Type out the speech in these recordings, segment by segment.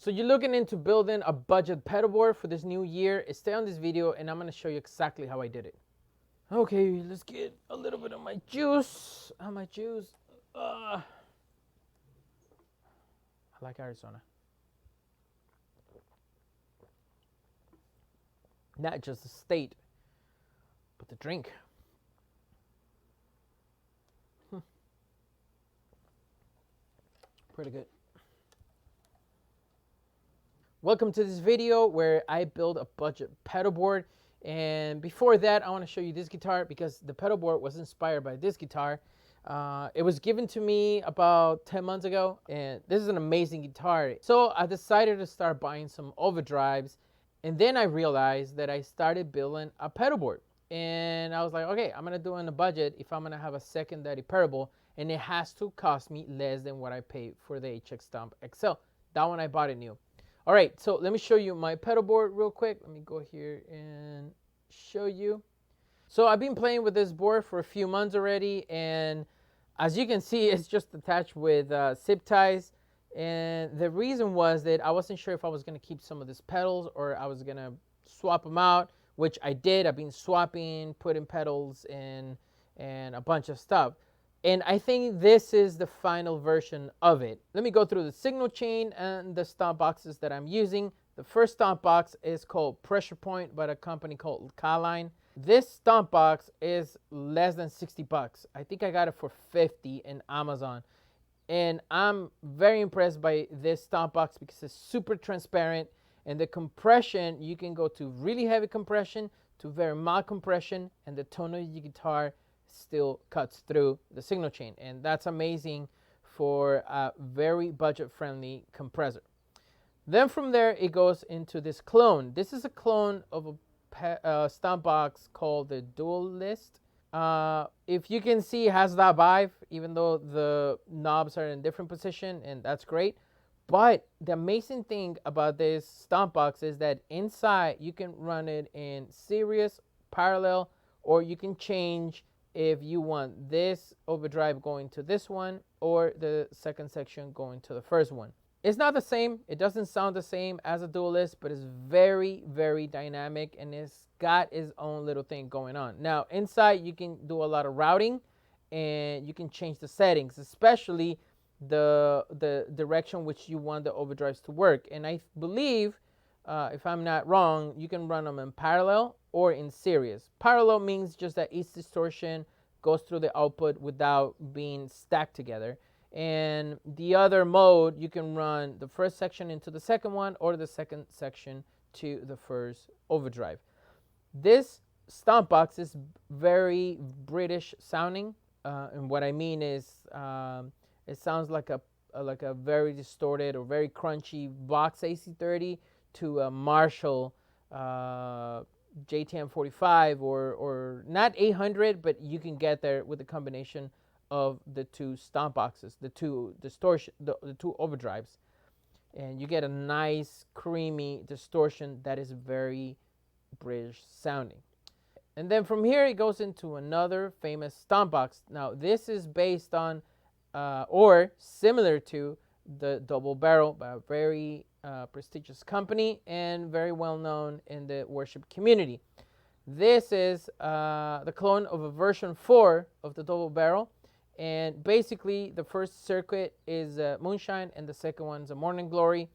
So you're looking into building a budget pedal board for this new year. Stay on this video and I'm going to show you exactly how I did it. Okay, let's get a little bit of my juice. I like Arizona. Not just the state, but the drink. Pretty good. Welcome to this video where I build a budget pedal board. And before that, I want to show you this guitar because the pedal board was inspired by this guitar. It was given to me about 10 months ago, and this is an amazing guitar. So I decided to start buying some overdrives, and then I realized that I started building a pedal board. And I was like, okay, I'm going to do it on a budget if I'm going to have a secondary pedal board, and it has to cost me less than what I paid for the HX Stomp XL. That one I bought it new. All right, so let me show you my pedal board real quick. Let me go here and show you. So I've been playing with this board for a few months already, and as you can see, it's just attached with zip ties. And the reason was that I wasn't sure if I was going to keep some of these pedals or I was going to swap them out, which I did. I've been swapping, putting pedals in, and a bunch of stuff. And I think this is the final version of it. Let me go through the signal chain and the stomp boxes that I'm using. The first stomp box is called Pressure Point by a company called Caline. This stomp box is less than 60 bucks. I think I got it for 50 in Amazon. And I'm very impressed by this stomp box because it's super transparent. And the compression, you can go to really heavy compression to very mild compression. And the tone of your guitar still cuts through the signal chain, and that's amazing for a very budget-friendly compressor. Then from there it goes into this clone. This is a clone of a stomp box called the Dualist. If you can see, it has that vibe, even though the knobs are in different position, and that's great. But the amazing thing about this stomp box is that inside you can run it in series, parallel, or you can change if you want this overdrive going to this one or the second section going to the first one. It's not the same. It doesn't sound the same as a Dualist, but it's very, very dynamic, and it's got its own little thing going on. Now, inside you can do a lot of routing, and you can change the settings, especially the direction which you want the overdrives to work. And I believe, if I'm not wrong, you can run them in parallel or in series. Parallel means just that each distortion goes through the output without being stacked together. And the other mode, you can run the first section into the second one or the second section to the first overdrive. This stomp box is very British sounding. And what I mean is it sounds like a very distorted or very crunchy Vox AC30 to a Marshall JTM 45 or not 800, but you can get there with the combination of the two stomp boxes, the two distortion, the two overdrives, and you get a nice creamy distortion that is very British sounding. And then from here it goes into another famous stomp box. Now this is based on or similar to the Double Barrel by a very prestigious company and very well known in the worship community. This is the clone of a version 4 of the Double Barrel, and basically the first circuit is Moonshine and the second one is a Morning Glory,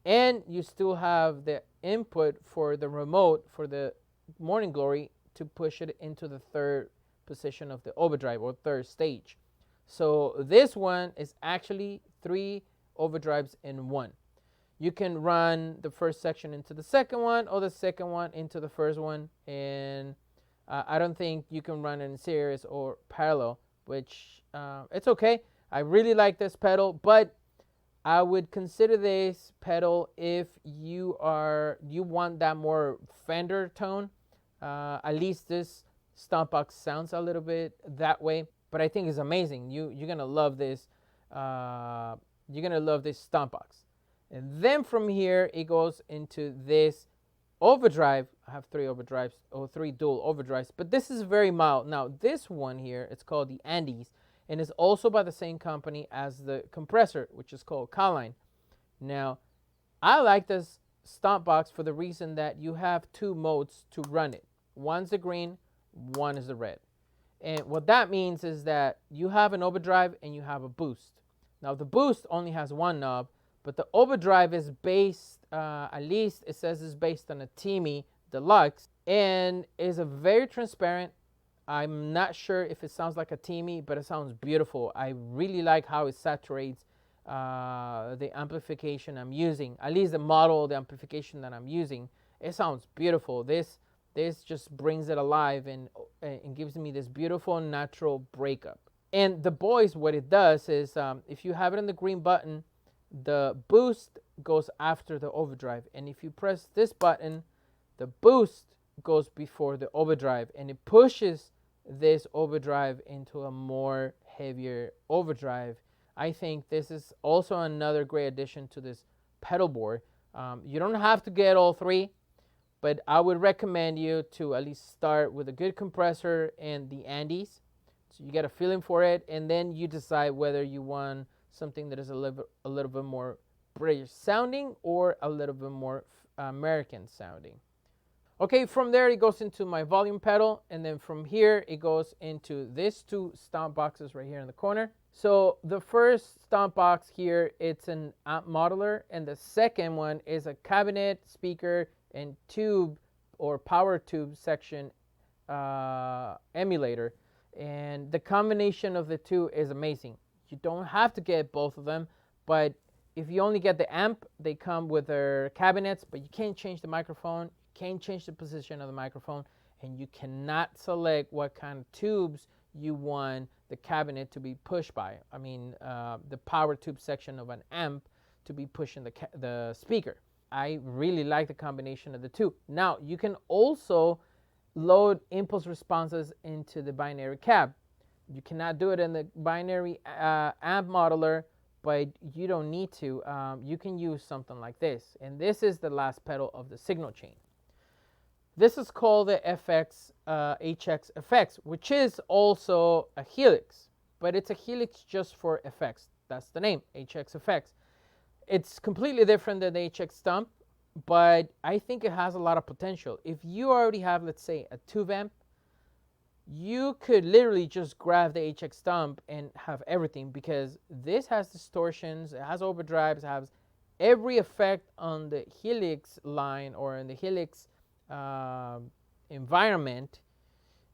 and you still have the input for the remote for the Morning Glory to push it into the third position of the overdrive or third stage. So this one is actually 3 overdrives in one. You can run the first section into the second one or the second one into the first one, and I don't think you can run it in series or parallel, which it's okay. I really like this pedal, but I would consider this pedal if you want that more Fender tone. At least this stomp box sounds a little bit that way, but I think it's amazing. You're gonna love this. You're gonna love this stomp box. And then from here it goes into this overdrive. I have 3 overdrives or 3 dual overdrives, but this is very mild. Now this one here, it's called the Andes, and it's also by the same company as the compressor, which is called Caline. Now I like this stomp box for the reason that you have two modes to run it. One's the green, one is the red. And what that means is that you have an overdrive and you have a boost. Now the boost only has one knob, but the overdrive is based, at least it says it's based on a Teamy Deluxe, and is a very transparent. I'm not sure if it sounds like a Teamy, but it sounds beautiful. I really like how it saturates the amplification I'm using, at least the model, the amplification that I'm using. It sounds beautiful. This just brings it alive and gives me this beautiful natural breakup. And the voice, what it does is, if you have it on the green button, the boost goes after the overdrive. And if you press this button, the boost goes before the overdrive, and it pushes this overdrive into a more heavier overdrive. I think this is also another great addition to this pedal board. You don't have to get all three, but I would recommend you to at least start with a good compressor and the Andes, so you get a feeling for it, and then you decide whether you want something that is a little bit more British sounding or a little bit more American sounding. Okay, from there it goes into my volume pedal, and then from here it goes into these two stomp boxes right here in the corner. So the first stomp box here, it's an amp modeler, and the second one is a cabinet, speaker, and tube or power tube section emulator. And the combination of the two is amazing. You don't have to get both of them, but if you only get the amp, they come with their cabinets, but you can't change the microphone, can't change the position of the microphone, and you cannot select what kind of tubes you want the cabinet to be pushed by. I mean, the power tube section of an amp to be pushing the speaker. I really like the combination of the two. Now, you can also load impulse responses into the binary cab. You cannot do it in the binary amp modeler, but you don't need to. You can use something like this. And this is the last pedal of the signal chain. This is called the HX effects, which is also a helix, but it's a helix just for effects. That's the name, HX effects. It's completely different than the HX stump, but I think it has a lot of potential. If you already have, let's say, a tube amp, you could literally just grab the HX stump and have everything, because this has distortions, it has overdrives, it has every effect on the helix line or in the helix environment,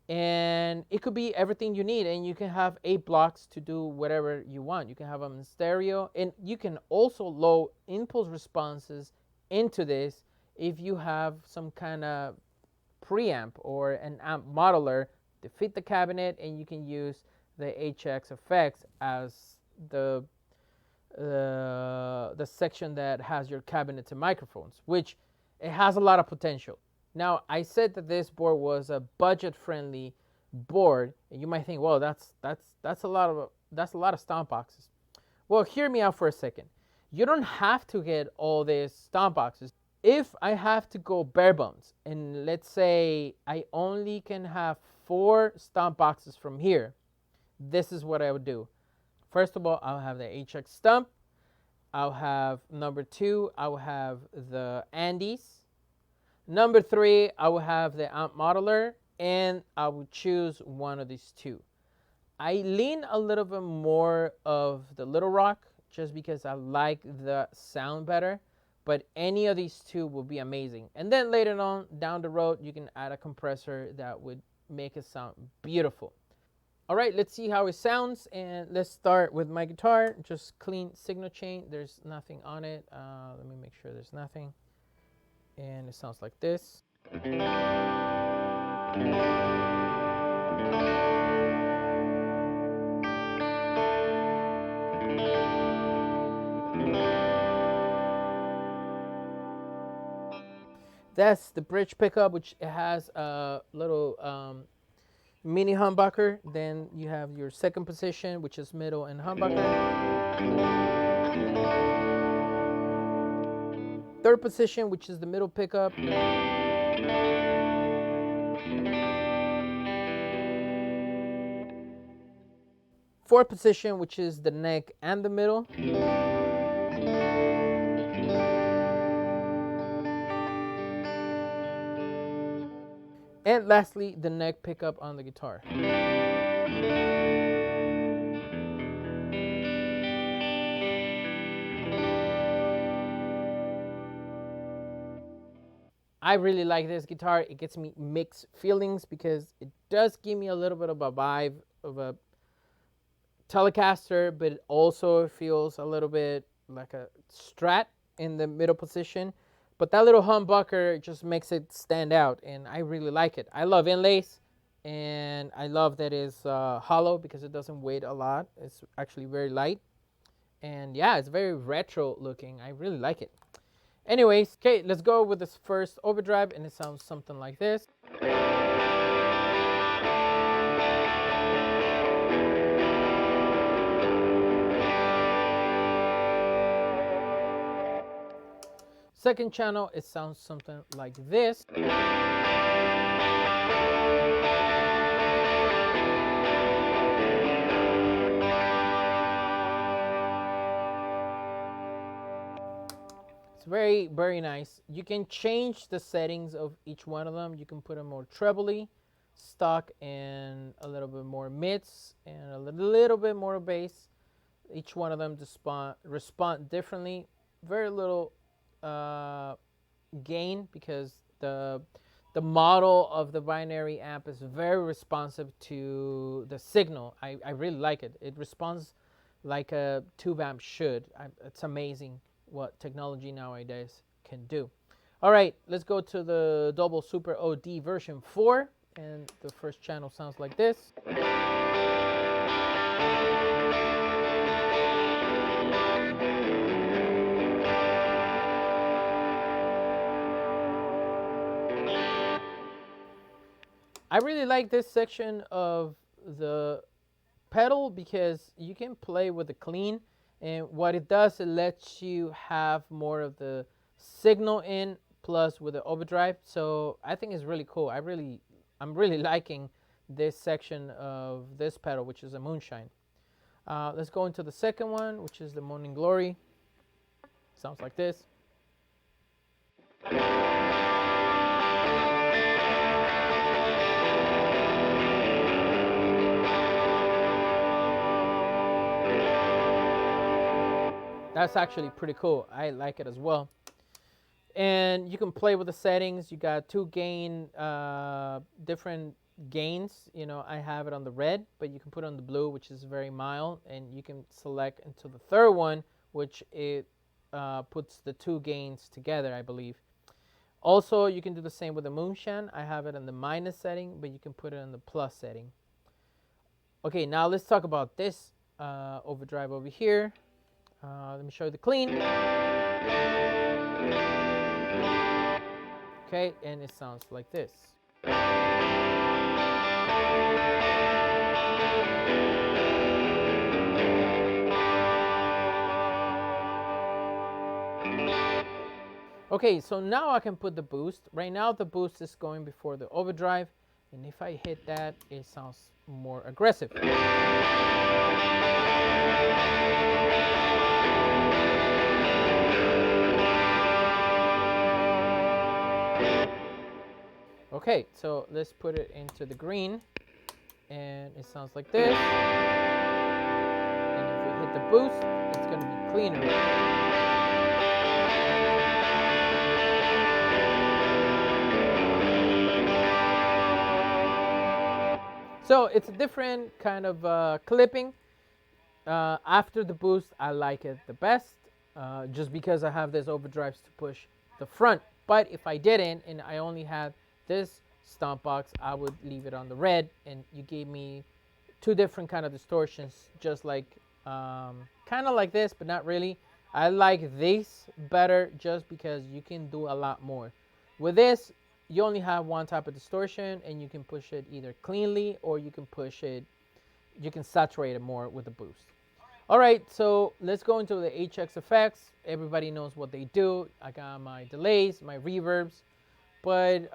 and it could be everything you need, and you can have 8 blocks to do whatever you want. You can have them in stereo, and you can also load impulse responses into this if you have some kind of preamp or an amp modeler to fit the cabinet, and you can use the HX effects as the section that has your cabinets and microphones, which it has a lot of potential. Now, I said that this board was a budget-friendly board, and you might think, well, that's a lot of stomp boxes. Well, hear me out for a second. You don't have to get all these stomp boxes. If I have to go bare bones, and let's say I only can have 4 stomp boxes from here, this is what I would do. First of all, I'll have the HX stump. I'll have number 2, I'll have the Andes. Number 3, I will have the amp modeler, and I will choose one of these two. I lean a little bit more of the Little Rock just because I like the sound better, but any of these two will be amazing. And then later on, down the road, you can add a compressor that would make it sound beautiful. All right, let's see how it sounds, and let's start with my guitar. Just clean signal chain. There's nothing on it. Let me make sure there's nothing. And it sounds like this. That's the bridge pickup, which it has a little mini humbucker. Then you have your second position, which is middle and humbucker. Third position, which is the middle pickup. Fourth position, which is the neck and the middle. And lastly, the neck pickup on the guitar. I really like this guitar. It gets me mixed feelings because it does give me a little bit of a vibe of a Telecaster, but it also feels a little bit like a Strat in the middle position. But that little humbucker just makes it stand out, and I really like it. I love inlays, and I love that it's hollow because it doesn't weigh a lot. It's actually very light, and yeah, it's very retro looking. I really like it. Anyways, okay, let's go with this first Overdrive, and it sounds something like this. Second channel, it sounds something like this. It's very, very nice. You can change the settings of each one of them. You can put them more trebly, stock, and a little bit more mids, and a little bit more bass. Each one of them respond differently. Very little gain because the model of the binary amp is very responsive to the signal. I really like it. It responds like a tube amp should. It's amazing what technology nowadays can do. All right, let's go to the Double Super OD version 4, and the first channel sounds like this. I really like this section of the pedal because you can play with the clean, and what it does, it lets you have more of the signal in plus with the overdrive. So I think it's really cool. I'm really liking this section of this pedal, which is a Moonshine. Let's go into the second one, which is the Morning Glory. Sounds like this. That's actually pretty cool. I like it as well. And you can play with the settings. You got two different gains. You know, I have it on the red, but you can put it on the blue, which is very mild. And you can select into the third one, which it puts the two gains together, I believe. Also, you can do the same with the Moonshine. I have it in the minus setting, but you can put it in the plus setting. Okay, now let's talk about this overdrive over here. Let me show you the clean. Okay, and it sounds like this. Okay, so now I can put the boost. Right now the boost is going before the overdrive, and if I hit that, it sounds more aggressive. Okay, so let's put it into the green, and it sounds like this. And if we hit the boost, it's going to be cleaner. So it's a different kind of clipping. After the boost, I like it the best, just because I have this overdrives to push the front. But if I didn't, and I only had this stomp box, I would leave it on the red, and you gave me two different kind of distortions, just like kind of like this, but not really. I like this better just because you can do a lot more. With this, you only have one type of distortion, and you can push it either cleanly or you can push it, you can saturate it more with the boost. All right, so let's go into the HX effects. Everybody knows what they do. I got my delays, my reverbs, but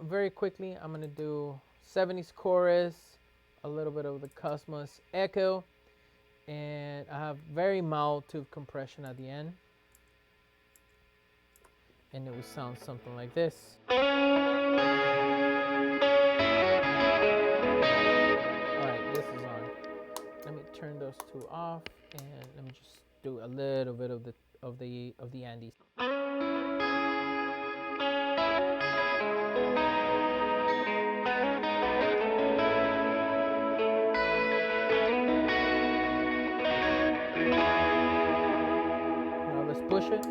very quickly, I'm gonna do 70s chorus, a little bit of the Cosmos echo, and I have very mild tube compression at the end. And it will sound something like this. those two off, and let me just do a little bit of the Andes. Now let's push it.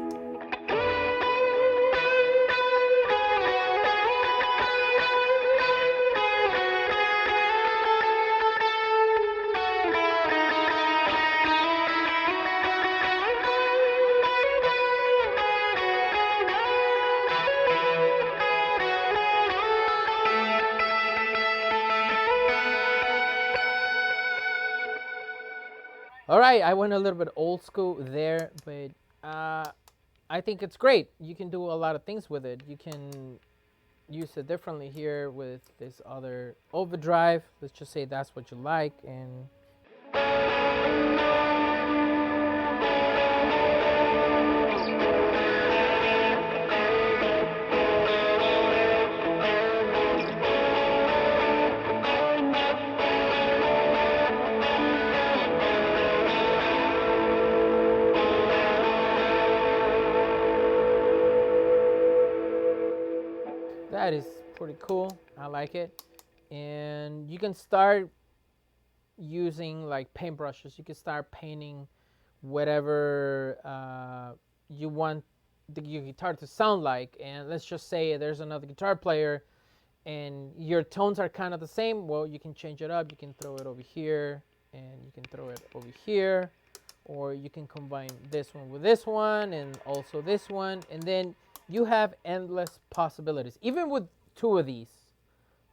All right, I went a little bit old school there, but I think it's great. You can do a lot of things with it. You can use it differently here with this other overdrive. Let's just say that's what you like, and that is pretty cool. I like it. And you can start using like paintbrushes. You can start painting whatever you want your guitar to sound like. And let's just say there's another guitar player and your tones are kind of the same. Well, you can change it up. You can throw it over here, and you can throw it over here, or you can combine this one with this one and also this one, and then you have endless possibilities. Even with two of these,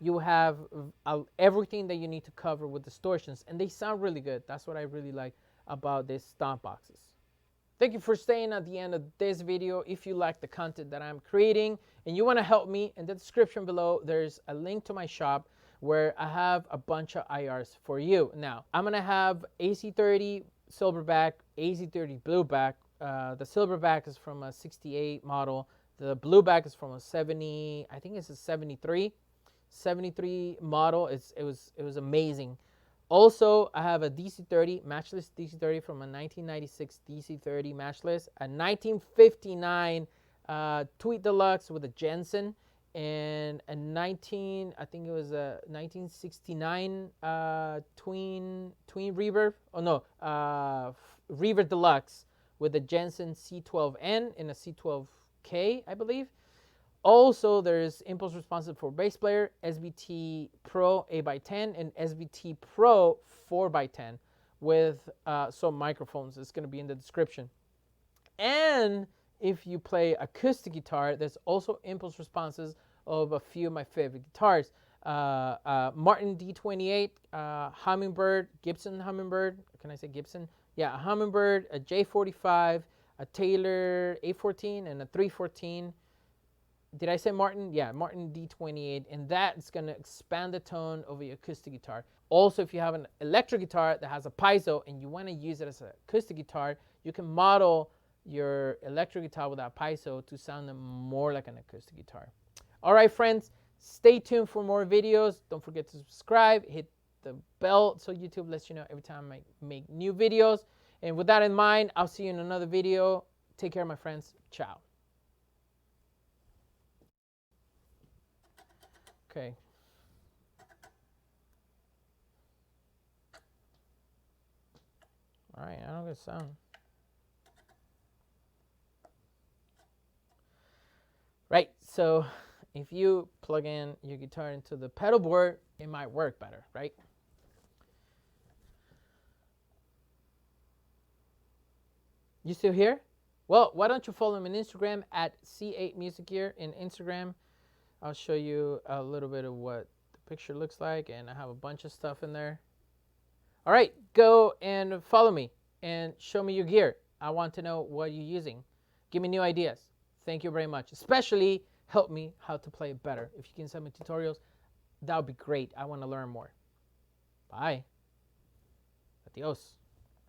you have everything that you need to cover with distortions, and they sound really good. That's what I really like about these stomp boxes. Thank you for staying at the end of this video. If you like the content that I'm creating and you want to help me, in the description below there's a link to my shop where I have a bunch of IRs for you. Now, I'm going to have AC30 silverback, AC30 blueback. The silverback is from a 68 model. The blueback is from a 70, I think it's a 73 model. It was amazing. Also, I have a DC30, matchless DC30 from a 1996 DC30 matchless, a 1959 Tweet Deluxe with a Jensen, and a I think it was a 1969 Twin Reverb. Oh no, Reverb Deluxe with a Jensen C12N and a C12K, I believe. Also, there's impulse responsive for bass player, SVT Pro 8x10 and SVT Pro 4x10 with some microphones. It's going to be in the description. And if you play acoustic guitar, there's also impulse responses of a few of my favorite guitars. Martin D28, Hummingbird, Gibson Hummingbird. Can I say Gibson? Yeah, a Hummingbird, a J45, a Taylor 814, and a 314. Did I say Martin? Yeah, Martin D28, and that's going to expand the tone of your acoustic guitar. Also, if you have an electric guitar that has a piezo and you want to use it as an acoustic guitar, you can model your electric guitar with that piezo to sound more like an acoustic guitar. All right, friends, stay tuned for more videos. Don't forget to subscribe, hit the bell so YouTube lets you know every time I make new videos. And with that in mind, I'll see you in another video. Take care, my friends. Ciao. Okay. All right, I don't get sound. Right, so if you plug in your guitar into the pedal board, it might work better, right? You still here? Well, why don't you follow me on Instagram at C8MusicGear in Instagram. I'll show you a little bit of what the picture looks like, and I have a bunch of stuff in there. All right, go and follow me and show me your gear. I want to know what you're using. Give me new ideas. Thank you very much. Especially help me how to play it better. If you can send me tutorials, that would be great. I want to learn more. Bye. Adios.